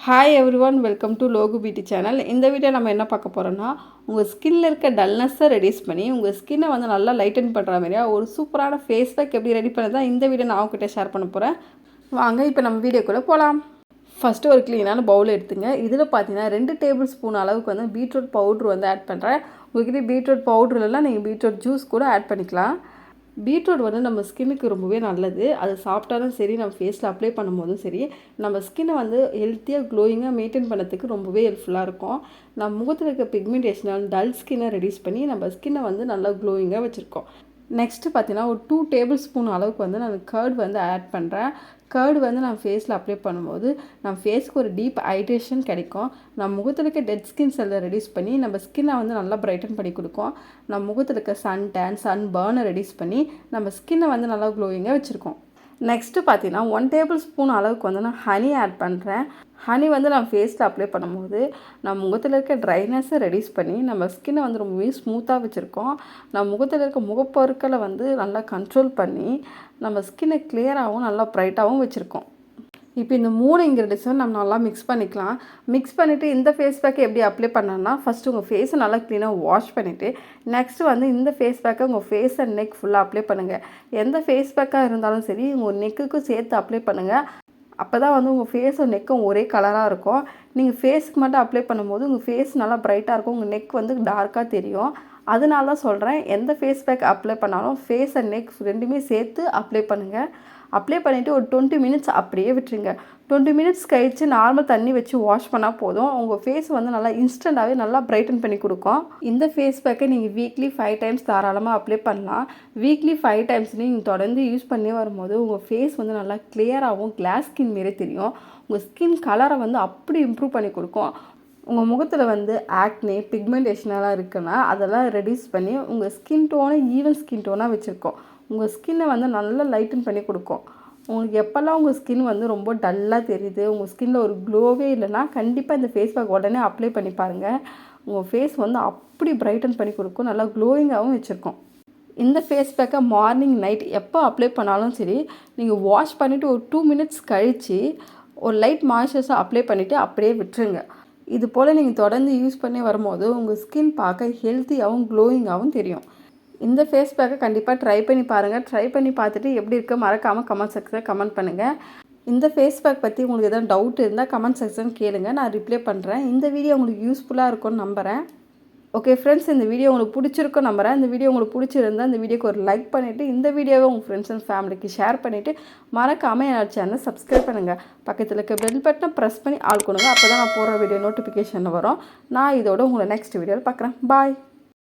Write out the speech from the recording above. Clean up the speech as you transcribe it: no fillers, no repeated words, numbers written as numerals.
Hi everyone, welcome to Logu beauty channel. இந்த video நம்ம என்ன பார்க்க போகிறோன்னா, உங்கள் ஸ்கின்னில் இருக்க டல்னஸை ரெடியூஸ் பண்ணி உங்கள் ஸ்கின்னை வந்து நல்லா லைட்டன் பண்ணுற மாதிரியா ஒரு சூப்பரான ஃபேஸ் பேக் எப்படி ரெடி பண்ணது தான் இந்த வீடியோ நான் உங்ககிட்ட ஷேர் பண்ண போகிறேன். வாங்க இப்போ நம்ம வீடியோக்குள்ளே போகலாம். ஃபஸ்ட்டு ஒரு க்ளீனான பவுல் எடுத்துங்க. இதில் பார்த்தீங்கன்னா 2 டேபிள் ஸ்பூன் அளவுக்கு வந்து பீட்ரூட் பவுட்ரு வந்து ஆட் பண்ணுறேன். உங்கள்கிட்ட பீட்ரூட் பவுட்ரு இல்லைனா நீங்கள் பீட்ரூட் ஜூஸ் கூட ஆட் பண்ணிக்கலாம். பீட்ரூட் வந்து நம்ம ஸ்கின்னுக்கு ரொம்பவே நல்லது. அது சாப்பிட்டாலும் சரி, நம்ம ஃபேஸில் அப்ளை பண்ணும்போதும் சரி, நம்ம ஸ்கின்னை வந்து ஹெல்த்தியாக க்ளோயிங்காக மெயின்டைன் பண்ணுறதுக்கு ரொம்பவே ஹெல்ப்ஃபுல்லாக இருக்கும். நம்ம முகத்தில் இருக்க பிக்மெண்டேஷன் டல் ஸ்கின்னை ரெடியூஸ் பண்ணி நம்ம ஸ்கின்னை வந்து நல்லா க்ளோயிங்காக வச்சுருக்கோம். நெக்ஸ்ட்டு பார்த்தீங்கன்னா ஒரு 2 டேபிள் ஸ்பூன் அளவுக்கு வந்து நான் கர்ட் வந்து ஆட் பண்ணுறேன். கர்டு வந்து நான் ஃபேஸில் அப்ளை பண்ணும்போது நம்ம ஃபேஸ்க்கு ஒரு டீப் ஹைட்ரேஷன் கிடைக்கும். நம்ம முகத்தில் இருக்க டெட் ஸ்கின் செல்லை ரெடியூஸ் பண்ணி நம்ம ஸ்கின்னை வந்து நல்லா பிரைட்டன் பண்ணி கொடுக்கும். நம்ம முகத்தில் இருக்க சன் டேன், சன் பர்னை ரெடியூஸ் பண்ணி நம்ம ஸ்கின்னை வந்து நல்லா க்ளோயிங்காக வச்சுருக்கோம். நெக்ஸ்ட்டு பார்த்தீங்கன்னா 1 டேபிள் ஸ்பூன் அளவுக்கு வந்து நான் ஹனி ஆட் பண்ணுறேன். ஹனி வந்து நான் ஃபேஸில் அப்ளை பண்ணும்போது நம்ம முகத்தில் இருக்க ட்ரைனஸை ரெடியூஸ் பண்ணி நம்ம ஸ்கின்னை வந்து ரொம்பவே ஸ்மூத்தாக வச்சுருக்கோம். நம்ம முகத்தில் இருக்க முகப்பொருட்களை வந்து நல்லா கண்ட்ரோல் பண்ணி நம்ம ஸ்கின்னை கிளியராகவும் நல்லா ப்ரைட்டாகவும் வச்சுருக்கோம். இப்போ இந்த 3 இன்க்ரீடியன்ஸும் நம்ம நல்லா மிக்ஸ் பண்ணிக்கலாம். மிக்ஸ் பண்ணிவிட்டு இந்த ஃபேஸ் பேக்கை எப்படி அப்ளை பண்ணணும்னா, ஃபஸ்ட்டு உங்கள் ஃபேஸை நல்லா க்ளீனாக வாஷ் பண்ணிவிட்டு நெக்ஸ்ட்டு வந்து இந்த ஃபேஸ் பேக்கை உங்கள் ஃபேஸ் அண்ட் நெக் ஃபுல்லாக அப்ளை பண்ணுங்கள். எந்த ஃபேஸ் பேக்காக இருந்தாலும் சரி உங்கள் நெக்குக்கும் சேர்த்து அப்ளை பண்ணுங்கள். அப்போ தான் வந்து உங்கள் ஃபேஸும் நெக்கும் ஒரே கலராக இருக்கும். நீங்கள் ஃபேஸுக்கு மட்டும் அப்ளை பண்ணும்போது உங்கள் ஃபேஸ் நல்லா ப்ரைட்டாக இருக்கும், உங்கள் நெக் வந்து டார்க்காக தெரியும். அதனால தான் சொல்கிறேன், எந்த ஃபேஸ் பேக் அப்ளை பண்ணாலும் ஃபேஸ் அண்ட் நெக் ரெண்டுமே சேர்த்து அப்ளை பண்ணுங்கள். அப்ளை பண்ணிவிட்டு ஒரு 20 மினிட்ஸ் அப்படியே விட்டுருங்க. 20 மினிட்ஸ் கழித்து நார்மல் தண்ணி வச்சு வாஷ் பண்ணால் போதும். உங்கள் ஃபேஸ் வந்து நல்லா இன்ஸ்டண்ட்டாகவே நல்லா பிரைட்டன் பண்ணி கொடுக்கும். இந்த ஃபேஸ் பேக்கை நீங்கள் வீக்லி 5 டைம்ஸ் தாராளமாக அப்ளை பண்ணலாம். வீக்லி 5 டைம்ஸ் நீங்கள் தொடர்ந்து யூஸ் பண்ணி வரும்போது உங்கள் ஃபேஸ் வந்து நல்லா கிளியராகவும் கிளாஸ் ஸ்கின் மாரி தெரியும். உங்கள் ஸ்கின் கலரை வந்து அப்படி இம்ப்ரூவ் பண்ணி கொடுக்கும். உங்கள் முகத்தில் வந்து ஆக்னே, பிக்மெண்டேஷனெல்லாம் இருக்குன்னா அதெல்லாம் ரெடியூஸ் பண்ணி உங்கள் ஸ்கின் டோனை ஈவன் ஸ்கின் டோனாக வச்சுருக்கோம். உங்கள் ஸ்கின்னை வந்து நல்லா லைட்டன் பண்ணி கொடுக்கும். உங்களுக்கு எப்போல்லாம் உங்கள் ஸ்கின் வந்து ரொம்ப டல்லாக தெரியுது, உங்கள் ஸ்கின்னில் ஒரு க்ளோவே இல்லைன்னா கண்டிப்பாக இந்த ஃபேஸ் பேக் உடனே அப்ளை பண்ணி பாருங்கள். உங்கள் ஃபேஸ் வந்து அப்படி பிரைட்டன் பண்ணி கொடுக்கும், நல்லா க்ளோயிங்காகவும் வச்சுருக்கோம். இந்த ஃபேஸ் பேக்கை மார்னிங் நைட் எப்போ அப்ளை பண்ணாலும் சரி, நீங்கள் வாஷ் பண்ணிவிட்டு ஒரு 2 மினிட்ஸ் கழித்து ஒரு லைட் மாய்ஸ்சரைசர் அப்ளை பண்ணிவிட்டு அப்படியே விட்டுருங்க. இது போல் நீங்கள் தொடர்ந்து யூஸ் பண்ணி வரும்போது உங்கள் ஸ்கின் பார்க்க ஹெல்த்தியாகவும் க்ளோயிங்காகவும் தெரியும். இந்த ஃபேஸ் பேக்கை கண்டிப்பாக ட்ரை பண்ணி பாருங்கள். ட்ரை பண்ணி பார்த்துட்டு எப்படி இருக்க மறக்காமல் கமெண்ட் செக்ஷனில் கமெண்ட் பண்ணுங்கள். இந்த ஃபேஸ் பேக் பற்றி உங்களுக்கு எதாவது டவுட் இருந்தால் கமெண்ட் செக்ஷன் கேளுங்க, நான் ரிப்ளை பண்ணுறேன். இந்த வீடியோ உங்களுக்கு யூஸ்ஃபுல்லாக இருக்கும்னு நம்புகிறேன். ஓகே ஃப்ரெண்ட்ஸ், இந்த வீடியோ உங்களுக்கு பிடிச்சிருக்கும் நம்புகிறேன். இந்த வீடியோ உங்களுக்கு பிடிச்சிருந்தால் இந்த வீடியோக்கு ஒரு லைக் பண்ணிவிட்டு இந்த வீடியோவை உங்கள் ஃப்ரெண்ட்ஸ் அண்ட் ஃபேமிலிக்கு ஷேர் பண்ணிவிட்டு மறக்காமல் என்னோட சேனலை சப்ஸ்கிரைப் பண்ணுங்கள். பக்கத்தில் இருக்க பெல் பட்டனை ப்ரெஸ் பண்ணி ஆள் கொடுங்க. அப்போ தான் நான் போடுற வீடியோ நோட்டிஃபிகேஷன் வரும். நான் இதோட உங்களை நெக்ஸ்ட் வீடியோவில் பார்க்குறேன். பாய்.